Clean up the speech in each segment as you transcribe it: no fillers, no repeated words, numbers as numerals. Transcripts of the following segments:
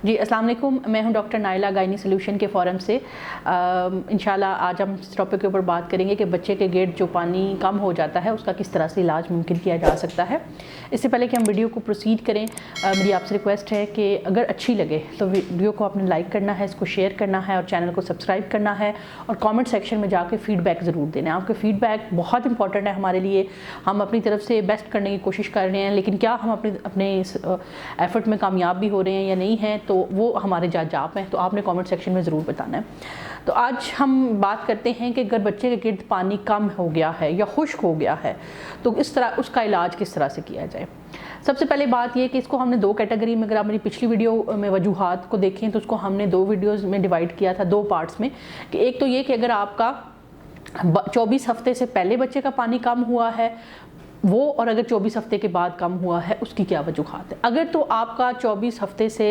जी अस्सलाम वालेकुम, मैं हूं डॉक्टर नाइला गायनी सोल्यूशन के फ़ोरम से। इंशाल्लाह आज हम इस टॉपिक के ऊपर बात करेंगे कि बच्चे के गिर्द जो पानी कम हो जाता है उसका किस तरह से इलाज मुमकिन किया जा सकता है। इससे पहले कि हम वीडियो को प्रोसीड करें, मेरी आपसे रिक्वेस्ट है कि अगर अच्छी लगे तो वीडियो को आपने लाइक करना है, इसको शेयर करना है और चैनल को सब्सक्राइब करना है और कॉमेंट सेक्शन में जाके फ़ीडबैक ज़रूर देना है। आपके फ़ीडबैक बहुत इंपॉर्टेंट है हमारे लिए। हम अपनी तरफ से बेस्ट करने की कोशिश कर रहे हैं, लेकिन क्या हम अपने इस एफ़र्ट में कामयाब भी हो रहे हैं या नहीं हैं, तो वो हमारे जज आप हैं, तो आपने कमेंट सेक्शन में ज़रूर बताना है। तो आज हम बात करते हैं कि अगर बच्चे के गिर्द पानी कम हो गया है या खुश्क हो गया है तो इस तरह उसका इलाज किस तरह से किया जाए। सबसे पहले बात यह कि इसको हमने दो कैटेगरी में, अगर आप मेरी पिछली वीडियो में वजूहात को देखें तो उसको हमने दो वीडियोज़ में डिवाइड किया था, दो पार्ट्स में। कि एक तो ये कि अगर आपका 24 हफ्ते से पहले बच्चे का पानी कम हुआ है वो, और अगर 24 हफ्ते के बाद कम हुआ है उसकी क्या वजूहात है। अगर तो आपका 24 हफ्ते से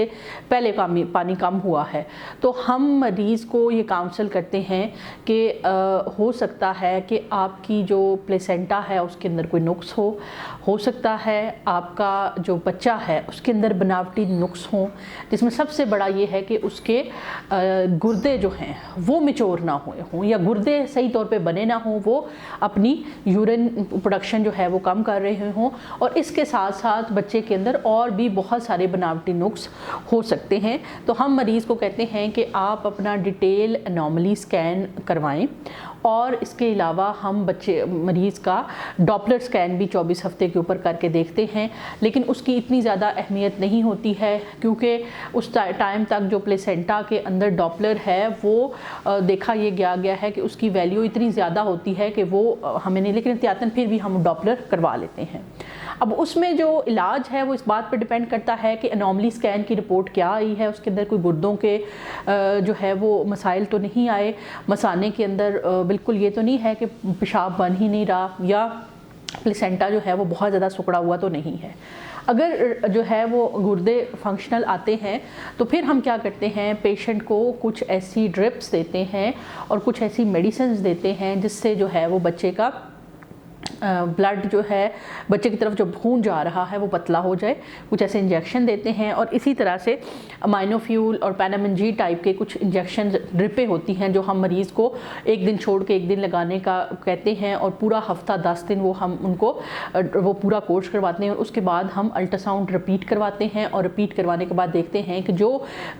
पहले पानी कम हुआ है तो हम मरीज़ को ये काउंसल करते हैं कि हो सकता है कि आपकी जो प्लेसेंटा है उसके अंदर कोई नुक्स हो सकता है आपका जो बच्चा है उसके अंदर बनावटी नुक्स हों, जिसमें सबसे बड़ा ये है कि उसके गुर्दे जो हैं वो मिचोर ना हुए हों या गुर्दे सही तौर पे बने ना हों, वो अपनी यूरिन प्रोडक्शन जो है वो कम कर रहे हों, और इसके साथ साथ बच्चे के अंदर और भी बहुत सारे बनावटी नुक्स हो सकते हैं। तो हम मरीज़ को कहते हैं कि आप अपना डिटेल एनॉमली स्कैन करवाएं, और इसके अलावा हम मरीज़ का डॉपलर स्कैन भी 24 हफ्ते के ऊपर करके देखते हैं, लेकिन उसकी इतनी ज़्यादा अहमियत नहीं होती है क्योंकि उस टाइम तक जो प्लेसेंटा के अंदर डॉपलर है वो देखा ये गया है कि उसकी वैल्यू इतनी ज़्यादा होती है कि वो हमें नहीं, लेकिन एहतियातन फिर भी हम डॉपलर करवा लेते हैं। अब उसमें जो इलाज है वो इस बात पर डिपेंड करता है कि एनॉमली स्कैन की रिपोर्ट क्या आई है, उसके अंदर कोई गुर्दों के जो है वो मसाइल तो नहीं आए, मसाने के अंदर बिल्कुल ये तो नहीं है कि पेशाब बन ही नहीं रहा, या प्लेसेंटा जो है वो बहुत ज़्यादा सिकुड़ा हुआ तो नहीं है। अगर जो है वो गुर्दे फंक्शनल आते हैं तो फिर हम क्या करते हैं, पेशेंट को कुछ ऐसी ड्रिप्स देते हैं और कुछ ऐसी मेडिसिन देते हैं जिससे जो है वो बच्चे का ब्लड जो है, बच्चे की तरफ जो खून जा रहा है वो पतला हो जाए। कुछ ऐसे इंजेक्शन देते हैं, और इसी तरह से अमाइनोफ्यूल और पैनामन-जी टाइप के कुछ इंजेक्शन ड्रिपें होती हैं जो हम मरीज़ को एक दिन छोड़ के एक दिन लगाने का कहते हैं, और पूरा हफ्ता 10 दिन वो हम उनको वो पूरा कोर्स करवाते हैं। और उसके बाद हम अल्ट्रासाउंड रिपीट करवाते हैं, और रिपीट करवाने के बाद देखते हैं कि जो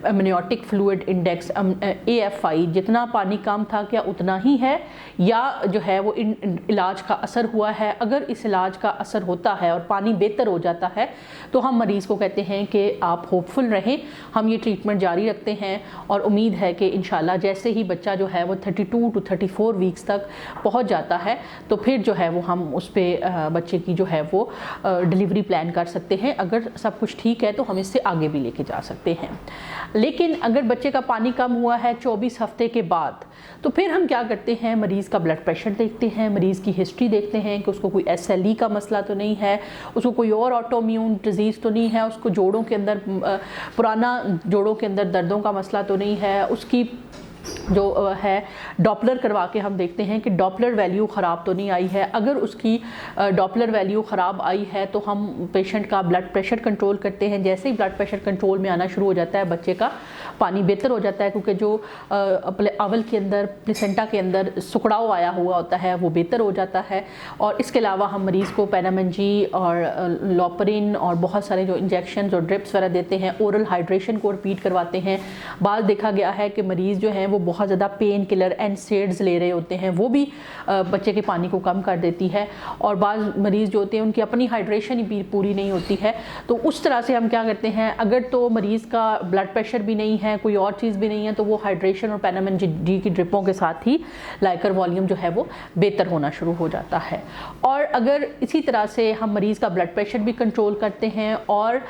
एमनियोटिक फ्लूइड इंडेक्स AFI जितना पानी कम था क्या उतना ही है, या जो है वो इलाज का असर हुआ है। अगर इस इलाज का असर होता है और पानी बेहतर हो जाता है तो हम मरीज़ को कहते हैं कि आप होपफुल रहें, हम ये ट्रीटमेंट जारी रखते हैं, और उम्मीद है कि इंशाल्लाह जैसे ही बच्चा जो है वो 32 to 34 वीक्स तक पहुंच जाता है तो फिर जो है वो हम उस पर बच्चे की जो है वो डिलीवरी प्लान कर सकते हैं। अगर सब कुछ ठीक है तो हम इससे आगे भी लेके जा सकते हैं। लेकिन अगर बच्चे का पानी कम हुआ है 24 हफ्ते के बाद, तो फिर हम क्या करते हैं, मरीज़ का ब्लड प्रेशर देखते हैं, मरीज़ की हिस्ट्री देखते हैं कि उसको कोई SLE का मसला तो नहीं है, उसको कोई और ऑटोइम्यून डिजीज़ तो नहीं है, उसको जोड़ों के अंदर पुराना जोड़ों के अंदर दर्दों का मसला तो नहीं है, उसकी जो है डॉपलर करवा के हम देखते हैं कि डॉपलर वैल्यू ख़राब तो नहीं आई है। अगर उसकी डॉपलर वैल्यू ख़राब आई है तो हम पेशेंट का ब्लड प्रेशर कंट्रोल करते हैं। जैसे ही ब्लड प्रेशर कंट्रोल में आना शुरू हो जाता है बच्चे का पानी बेहतर हो जाता है, क्योंकि जो अवल के अंदर प्लेसेंटा के अंदर सुकड़ाव आया हुआ होता है वो बेहतर हो जाता है। और इसके अलावा हम मरीज़ को पैनामन-जी और लॉपरिन और बहुत सारे जो इंजेक्शन और ड्रिप्स वगैरह देते हैं, ओरल हाइड्रेशन को रिपीट करवाते हैं। बाद देखा गया है कि मरीज़ जो हैं वो बहुत ज़्यादा पेन किलर NSAIDs ले रहे होते हैं, वो भी बच्चे के पानी को कम कर देती है, और बाद मरीज़ जो होते हैं उनकी अपनी हाइड्रेशन ही पूरी नहीं होती है। तो उस तरह से हम क्या करते हैं, अगर तो मरीज़ का ब्लड प्रेशर भी नहीं है, कोई और चीज़ भी नहीं है, तो वो हाइड्रेशन और पैनामन-जी की ड्रिपों के साथ ही लाइकर वॉल्यूम जो है वो बेहतर होना शुरू हो जाता है। और अगर इसी तरह से हम मरीज़ का ब्लड प्रेशर भी कंट्रोल करते हैं, और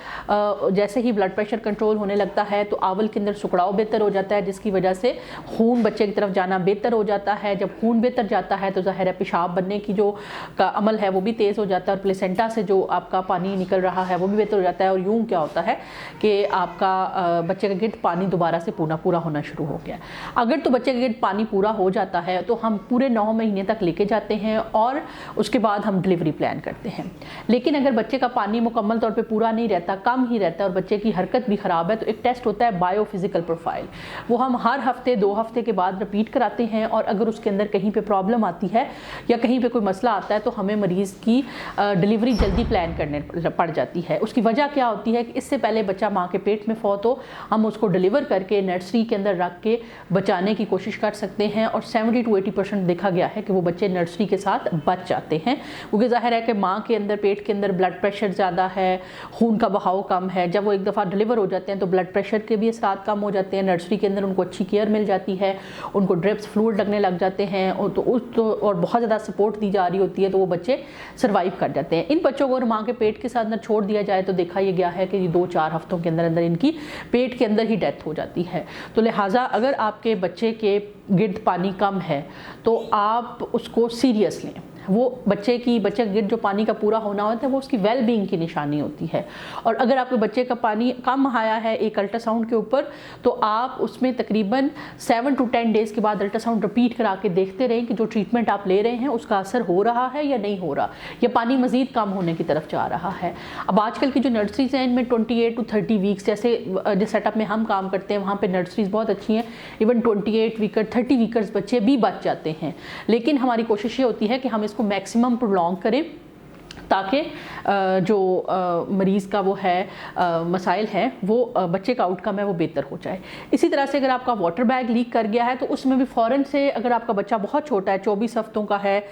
जैसे ही ब्लड प्रेशर कंट्रोल होने लगता है तो आवल के अंदर सुकड़ाव बेहतर हो जाता है, जिसकी वजह से खून बच्चे की तरफ जाना बेहतर हो जाता है। जब खून बेहतर जाता है तो ज़ाहिर है पेशाब बनने की जो का अमल है वो भी तेज़ हो जाता है और प्लेसेंटा से जो आपका पानी निकल रहा है वो भी बेहतर हो जाता है। और यूँ क्या होता है कि आपका बच्चे का गिरद पानी दोबारा से पूरा होना शुरू हो गया। अगर तो बच्चे का गिरद पानी पूरा हो जाता है तो हम पूरे 9 महीने तक लेके जाते हैं और उसके बाद हम डिलीवरी प्लान करते हैं। लेकिन अगर बच्चे का पानी मुकम्मल तौर पे पूरा नहीं रहता, कम ही रहता है और बच्चे की हरकत भी ख़राब है, तो एक टेस्ट होता है बायोफिजिकल प्रोफाइल। वो हम हर हफ्ते 2 हफ्ते के बाद रिपीट कराते हैं और अगर उसके अंदर कहीं पे प्रॉब्लम आती है या कहीं पे कोई मसला आता है तो हमें मरीज़ की डिलीवरी जल्दी प्लान करने पड़ जाती है। उसकी वजह क्या होती है कि इससे पहले बच्चा माँ के पेट में फौत हो, हम उसको डिलीवर करके नर्सरी के अंदर रख के बचाने की कोशिश कर सकते हैं और 70 to 80% देखा गया है कि वो बच्चे नर्सरी के साथ बच जाते हैं। क्योंकि ज़ाहिर है कि माँ के अंदर, पेट के अंदर ब्लड प्रेशर ज़्यादा है, खून का बहाव कम है। जब वो एक दफ़ा डिलीवर हो जाते हैं तो ब्लड प्रेशर के भी असरात कम हो जाते हैं। नर्सरी के अंदर उनको अच्छी केयर मिल जाती है, उनको ड्रिप्स फ्लूइड लगने लग जाते हैं और बहुत ज़्यादा सपोर्ट दी जा रही होती है तो वो बच्चे सर्वाइव कर जाते हैं। इन बच्चों को अगर माँ के पेट के साथ अंदर छोड़ दिया जाए तो देखा यह गया है कि 2-4 हफ्तों के अंदर अंदर इनकी पेट के अंदर ही डेथ हो जाती है। तो लिहाजा अगर आपके बच्चे के गिरद पानी कम है तो आप उसको सीरियस लें। वो बच्चे का गिरद जो पानी का पूरा होना होता है वो उसकी वेल बीइंग की निशानी होती है। और अगर आपके बच्चे का पानी कम आया है एक अल्ट्रासाउंड के ऊपर तो आप उसमें तकरीबन 7 to 10 डेज़ के बाद अल्ट्रासाउंड रिपीट करा के देखते रहें कि जो ट्रीटमेंट आप ले रहे हैं उसका असर हो रहा है या नहीं हो रहा, या पानी मज़ीद कम होने की तरफ जा रहा है। अब आजकल की जो नर्सरीज़ हैं इनमें 28 to 30 वीक्स जैसे जिस सेटअप में हम काम करते हैं वहाँ पर नर्सरीज़ बहुत अच्छी हैं, इवन 28 वीकर 30 वीकर्स बच्चे भी बच जाते हैं। लेकिन हमारी कोशिश ये होती है कि हम इसको मैक्सिमम प्रोलॉन्ग करें ताकि जो मरीज़ का वो है मसाइल है वो बच्चे का आउटकम है वो बेहतर हो जाए। इसी तरह से अगर आपका वाटर बैग लीक कर गया है तो उसमें भी फ़ौरन से, अगर आपका बच्चा बहुत छोटा है 24 हफ्तों का है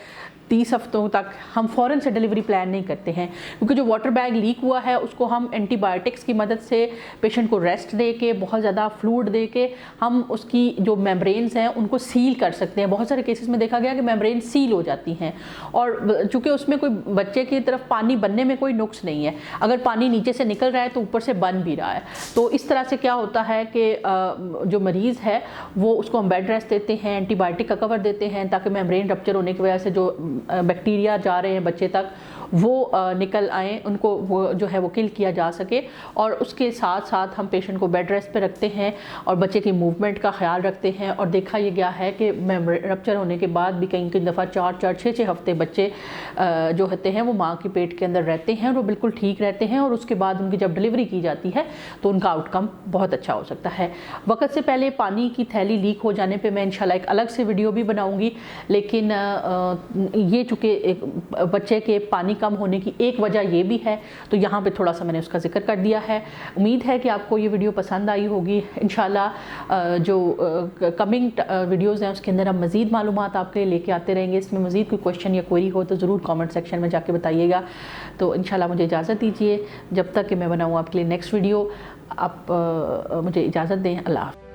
30 हफ्तों तक, हम फ़ौरन से डिलीवरी प्लान नहीं करते हैं क्योंकि जो वाटर बैग लीक हुआ है उसको हम एंटीबायोटिक्स की मदद से पेशेंट को रेस्ट दे के, बहुत ज़्यादा फ्लूइड दे के हम उसकी जो मेम्ब्रेन्स हैं उनको सील कर सकते हैं। बहुत सारे केसेस में देखा गया कि मेम्ब्रेन सील हो जाती हैं और चूँकि उसमें कोई बच्चे की तरफ पानी बनने में कोई नुक्स नहीं है, अगर पानी नीचे से निकल रहा है तो ऊपर से बन भी रहा है। तो इस तरह से क्या होता है कि जो मरीज़ है वो उसको हम बेड रेस्ट देते हैं, एंटीबायोटिक का कवर देते हैं ताकि मेम्ब्रेन रप्चर होने की वजह से जो बैक्टीरिया जा रहे हैं बच्चे तक वो निकल आए, उनको वो जो है वो किल किया जा सके। और उसके साथ साथ हम पेशेंट को बेड रेस्ट पे रखते हैं और बच्चे की मूवमेंट का ख्याल रखते हैं। और देखा ये गया है कि रप्चर होने के बाद भी कई दफ़ा 4-4, 6-6 हफ्ते बच्चे जो होते हैं वो माँ के पेट के अंदर रहते हैं और वो बिल्कुल ठीक रहते हैं और उसके बाद उनकी जब डिलीवरी की जाती है तो उनका आउटकम बहुत अच्छा हो सकता है। वक्त से पहले पानी की थैली लीक हो जाने पर मैं इंशाल्लाह एक अलग से वीडियो भी बनाऊँगी, लेकिन ये चूँकि एक बच्चे के पानी कम होने की एक वजह ये भी है तो यहाँ पे थोड़ा सा मैंने उसका जिक्र कर दिया है। उम्मीद है कि आपको ये वीडियो पसंद आई होगी। इंशाल्लाह जो कमिंग वीडियोज़ हैं उसके अंदर हम मज़ीद मालूमात आपके लिए लेके आते रहेंगे। इसमें मज़ीद कोई क्वेश्चन या क्वेरी हो तो ज़रूर कमेंट सेक्शन में जाके बताइएगा। तो इंशाल्लाह मुझे इजाज़त दीजिए, जब तक कि मैं बनाऊँ आपके लिए नेक्स्ट वीडियो। आप मुझे इजाज़त दें। अल्लाह।